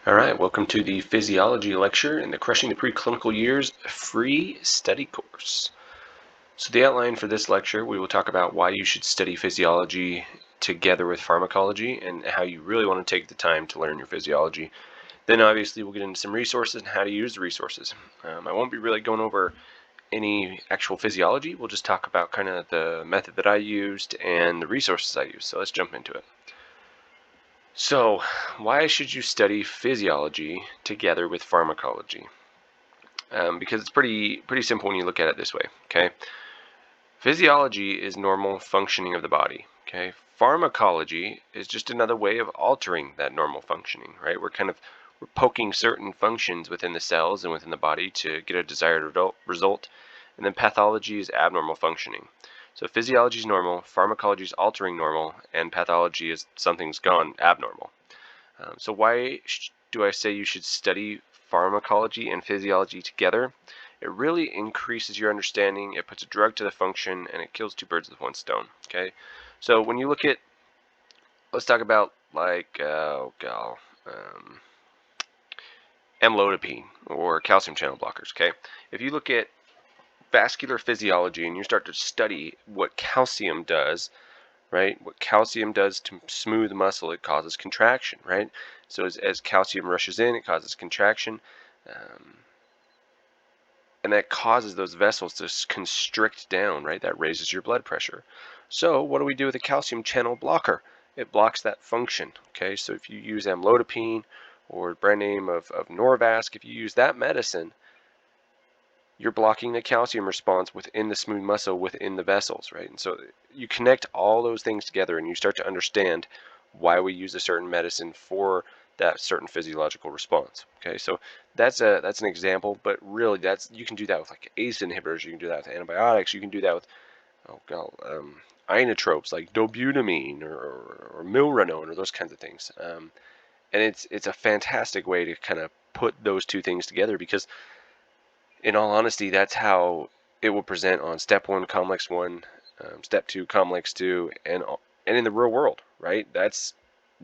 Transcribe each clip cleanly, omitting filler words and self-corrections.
All right, welcome to the Physiology lecture in the Crushing the Preclinical Years free study course. So the outline for this lecture, we will talk about why you should study physiology together with pharmacology and how you really want to take the time to learn your physiology. Then obviously we'll get into some resources and how to use the resources. I won't be really going over any actual physiology. We'll just talk about kind of the method that I used and the resources I used. So let's jump into it. So, why should you study physiology together with pharmacology? Because it's pretty simple when you look at it this way. Okay, physiology is normal functioning of the body. Okay, pharmacology is just another way of altering that normal functioning. Right, we're poking certain functions within the cells and within the body to get a desired result, and then pathology is abnormal functioning. So physiology is normal, pharmacology is altering normal, and pathology is something's gone abnormal. So why do I say you should study pharmacology and physiology together? It really increases your understanding, it puts a drug to the function, and it kills two birds with one stone. Okay, so when you look at, let's talk about like, amlodipine or calcium channel blockers. Okay, if you look at vascular physiology and you start to study what calcium does, right? What calcium does to smooth muscle, it causes contraction, right? So as calcium rushes in, it causes contraction, um, and that causes those vessels to constrict down, right? That raises your blood pressure. So what do we do with a calcium channel blocker? It blocks that function, okay? So if you use amlodipine or brand name of Norvasc, if you use that medicine, you're blocking the calcium response within the smooth muscle within the vessels, right? And so you connect all those things together and you start to understand why we use a certain medicine for that certain physiological response. Okay, so that's an example, but really you can do that with like ACE inhibitors, you can do that with antibiotics, you can do that with inotropes like dobutamine or milrinone or those kinds of things. And it's a fantastic way to kind of put those two things together because in all honesty, that's how it will present on step one, complex one, step two, complex two, and in the real world, right? That's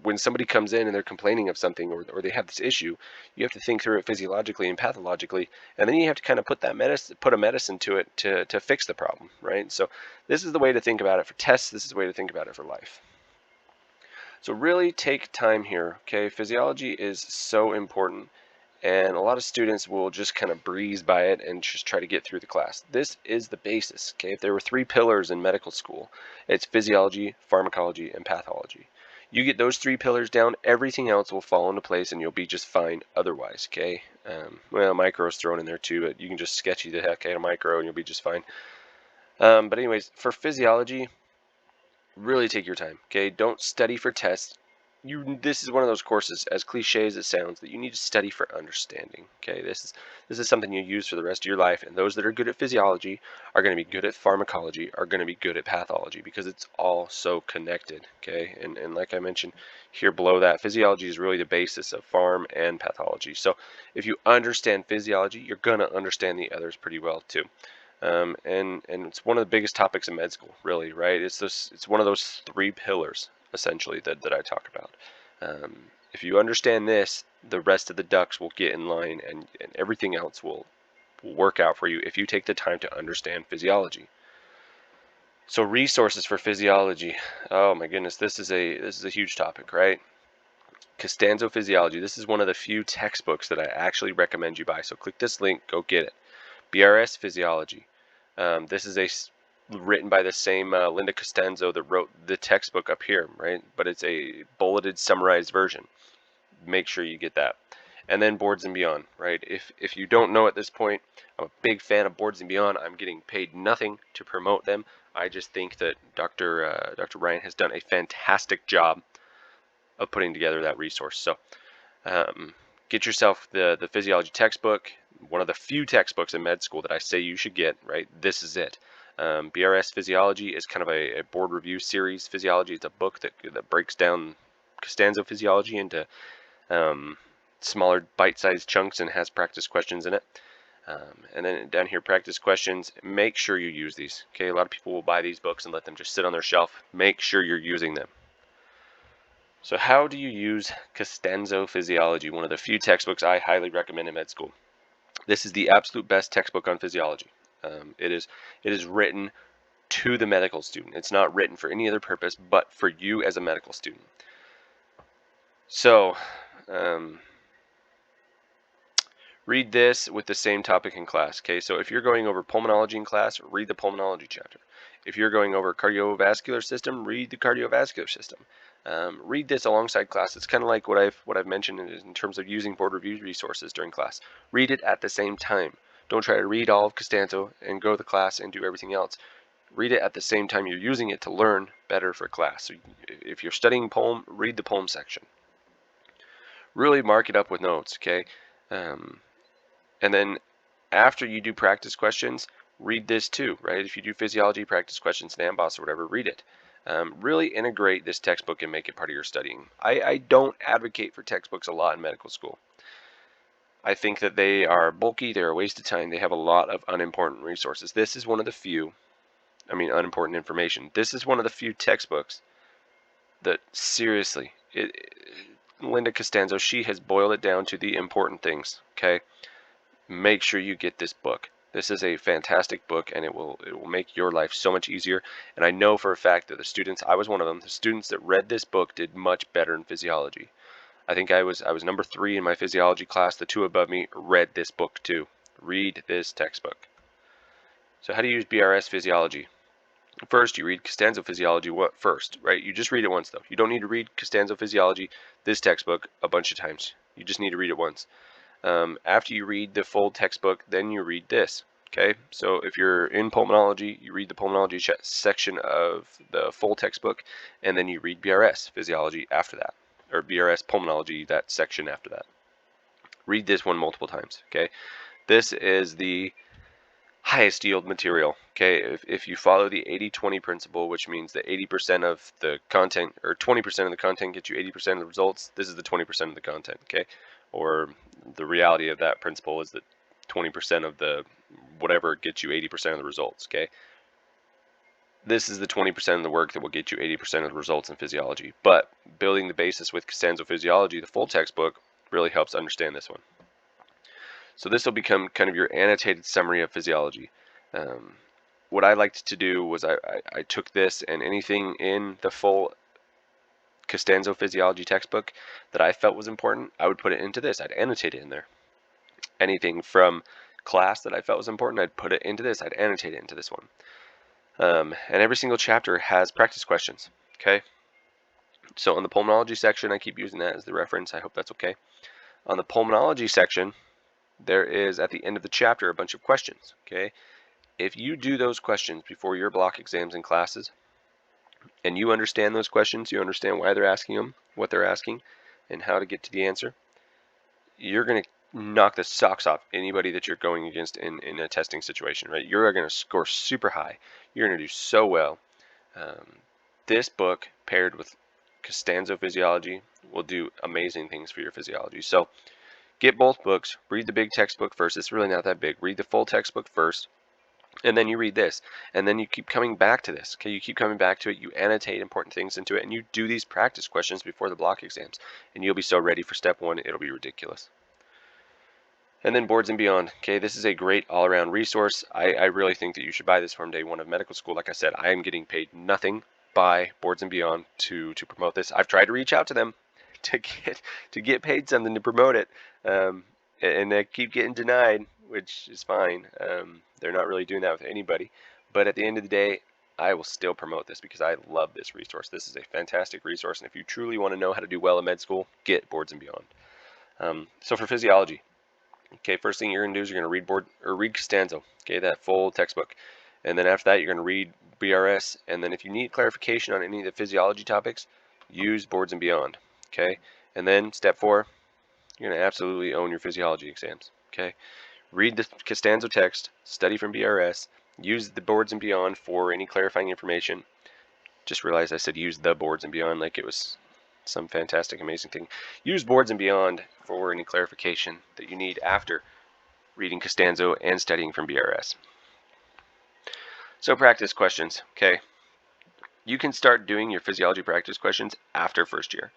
when somebody comes in and they're complaining of something or they have this issue, you have to think through it physiologically and pathologically, and then you have to kind of put a medicine to it to fix the problem, right? So this is the way to think about it for tests. This is the way to think about it for life. So really take time here, okay? Physiology is so important, and a lot of students will just kind of breeze by it and just try to get through the class. This is the basis, okay? If there were three pillars in medical school, it's physiology, pharmacology, and pathology. You get those three pillars down, everything else will fall into place and you'll be just fine otherwise, okay? Well, micro is thrown in there too, but you can just sketchy the heck out of micro and you'll be just fine. But anyways, for physiology, really take your time, okay? Don't study for tests. This is one of those courses, as cliche as it sounds, that you need to study for understanding, okay? This is something you use for the rest of your life, and those that are good at physiology are going to be good at pharmacology, are going to be good at pathology, because it's all so connected, okay? And like I mentioned here below that, physiology is really the basis of pharm and pathology. So if you understand physiology, you're going to understand the others pretty well too. And it's one of the biggest topics in med school, really, right? It's one of those three pillars essentially that I talk about. If you understand this, the rest of the ducks will get in line, and everything else will work out for you if you take the time to understand physiology. So resources for physiology. Oh my goodness, this is a huge topic, right? Costanzo Physiology. This is one of the few textbooks that I actually recommend you buy. So click this link, go get it. BRS Physiology. This is written by the same Linda Costanzo that wrote the textbook up here, right? But it's a bulleted, summarized version. Make sure you get that. And then Boards and Beyond, right? If you don't know at this point, I'm a big fan of Boards and Beyond. I'm getting paid nothing to promote them. I just think that Dr. Ryan has done a fantastic job of putting together that resource. So get yourself the physiology textbook, one of the few textbooks in med school that I say you should get, right? This is it. BRS Physiology is kind of a board review series. Physiology is a book that breaks down Costanzo Physiology into smaller bite-sized chunks and has practice questions in it. And then down here, practice questions. Make sure you use these. Okay, a lot of people will buy these books and let them just sit on their shelf. Make sure you're using them. So how do you use Costanzo Physiology, one of the few textbooks I highly recommend in med school? This is the absolute best textbook on physiology. It is written to the medical student. It's not written for any other purpose but for you as a medical student. So, read this with the same topic in class. Okay, so if you're going over pulmonology in class, read the pulmonology chapter. If you're going over cardiovascular system, read the cardiovascular system. Read this alongside class. It's kind of like what I've mentioned in terms of using board review resources during class. Read it at the same time. Don't try to read all of Costanzo and go to the class and do everything else. Read it at the same time you're using it to learn better for class. So if you're studying poem, read the poem section. Really mark it up with notes, okay? And then after you do practice questions, read this too, right? If you do physiology practice questions in AMBOSS or whatever, read it. Really integrate this textbook and make it part of your studying. I don't advocate for textbooks a lot in medical school. I think that they are bulky, they're a waste of time, they have a lot of unimportant resources. This is one of the few, unimportant information. This is one of the few textbooks that seriously, Linda Costanzo, she has boiled it down to the important things, okay? Make sure you get this book. This is a fantastic book, and it will make your life so much easier. And I know for a fact that the students, I was one of them, the students that read this book did much better in physiology. I think I was number 3 in my physiology class. The 2 above me read this book too. Read this textbook. So how do you use BRS physiology? First, you read Costanzo Physiology first, right? You just read it once, though. You don't need to read Costanzo Physiology, this textbook, a bunch of times. You just need to read it once. After you read the full textbook, then you read this. Okay, so if you're in pulmonology, you read the pulmonology section of the full textbook, and then you read BRS Physiology after that, or BRS Pulmonology, that section after that. Read this one multiple times. Okay, this is the highest yield material. Okay, if you follow the 80-20 principle, which means that 80% of the content, or 20% of the content gets you 80% of the results, this is the 20% of the content. Okay, or the reality of that principle is that 20% of the whatever gets you 80% of the results. Okay, this is the 20% of the work that will get you 80% of the results in physiology. But building the basis with Costanzo Physiology, the full textbook, really helps understand this one. So this will become kind of your annotated summary of physiology. What I liked to do was I took this, and anything in the full Costanzo Physiology textbook that I felt was important, I would put it into this. I'd annotate it in there. Anything from class that I felt was important, I'd put it into this. I'd annotate it into this one. And every single chapter has practice questions. Okay. So on the pulmonology section, I keep using that as the reference. I hope that's okay. On the pulmonology section, there is at the end of the chapter a bunch of questions. Okay. If you do those questions before your block exams and classes, and you understand those questions, you understand why they're asking them, what they're asking, and how to get to the answer, you're going to knock the socks off anybody that you're going against in a testing situation, right? You're going to score super high. You're going to do so well. This book paired with Costanzo Physiology will do amazing things for your physiology. So get both books. Read the big textbook first. It's really not that big. Read the full textbook first. And then you read this, and then you keep coming back to this. Okay, you keep coming back to it. You annotate important things into it, and you do these practice questions before the block exams, and you'll be so ready for step 1, it'll be ridiculous. And then Boards and Beyond. Okay, this is a great all-around resource. I really think that you should buy this from day 1 of medical school. Like I said, I am getting paid nothing by Boards and Beyond to promote this. I've tried to reach out to them to get paid something to promote it, and they keep getting denied, which is fine. They're not really doing that with anybody. But at the end of the day, I will still promote this because I love this resource. This is a fantastic resource, and if you truly want to know how to do well in med school, get Boards and Beyond. So for physiology, okay, first thing you're going to do is you're going to read Costanzo, okay, that full textbook. And then after that, you're going to read BRS. And then if you need clarification on any of the physiology topics, use Boards and Beyond, okay? And then step 4, you're going to absolutely own your physiology exams, okay? Read the Costanzo text, study from BRS, use the Boards and Beyond for any clarifying information. Just realized I said use the Boards and Beyond like it was some fantastic, amazing thing. Use Boards and Beyond for any clarification that you need after reading Costanzo and studying from BRS. So practice questions, okay? You can start doing your physiology practice questions after first year.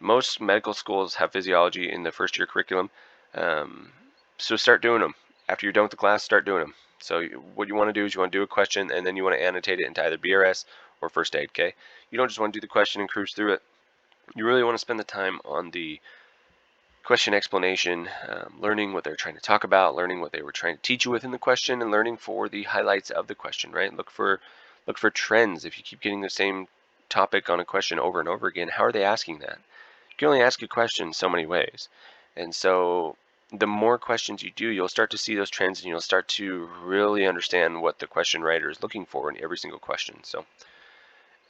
Most medical schools have physiology in the first year curriculum. Um, so start doing them. After you're done with the class, start doing them. So what you want to do is you want to do a question and then you want to annotate it into either BRS or first aid, okay? You don't just want to do the question and cruise through it. You really want to spend the time on the question explanation, learning what they're trying to talk about, learning what they were trying to teach you within the question, and learning for the highlights of the question, right? Look for trends. If you keep getting the same topic on a question over and over again, how are they asking that? You can only ask a question so many ways. And so the more questions you do, you'll start to see those trends and you'll start to really understand what the question writer is looking for in every single question. So,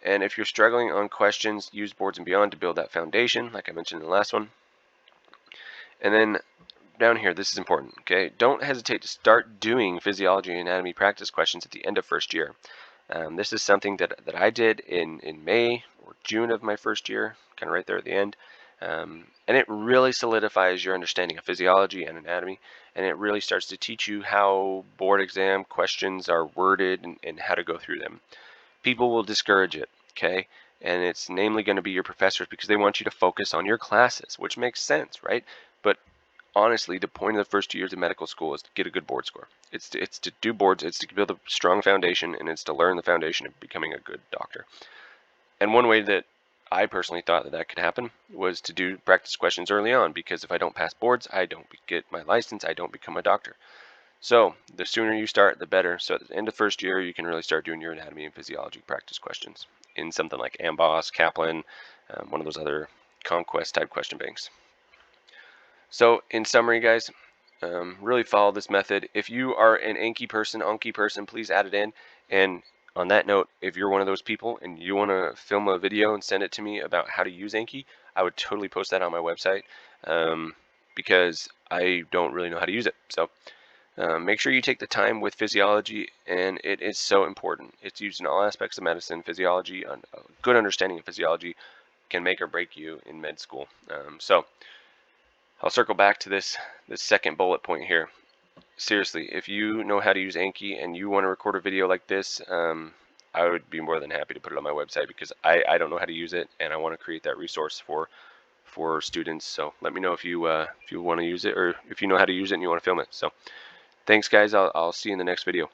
and if you're struggling on questions, use Boards and Beyond to build that foundation, like I mentioned in the last one. And then down here, this is important, okay? Don't hesitate to start doing physiology and anatomy practice questions at the end of first year. This is something that I did in May or June of my first year, kind of right there at the end. And it really solidifies your understanding of physiology and anatomy, and it really starts to teach you how board exam questions are worded and how to go through them. People will discourage it, okay? And it's namely going to be your professors because they want you to focus on your classes, which makes sense, right? But honestly, the point of the first 2 years of medical school is to get a good board score. It's to do boards, it's to build a strong foundation, and it's to learn the foundation of becoming a good doctor. And one way that I personally thought that could happen was to do practice questions early on, because if I don't pass boards, I don't get my license, I don't become a doctor. So the sooner you start, the better. So at the end of first year, you can really start doing your anatomy and physiology practice questions in something like AMBOSS, Kaplan, one of those other conquest type question banks. So in summary, guys, really follow this method. If you are an Anki person, please add it in. And on that note, if you're one of those people and you want to film a video and send it to me about how to use Anki, I would totally post that on my website, because I don't really know how to use it. So make sure you take the time with physiology, and it is so important. It's used in all aspects of medicine. Physiology, a good understanding of physiology can make or break you in med school. So I'll circle back to this second bullet point here. Seriously, if you know how to use Anki and you want to record a video like this, I would be more than happy to put it on my website, because I don't know how to use it and I want to create that resource for students. So let me know if you want to use it, or if you know how to use it and you want to film it. So thanks, guys. I'll see you in the next video.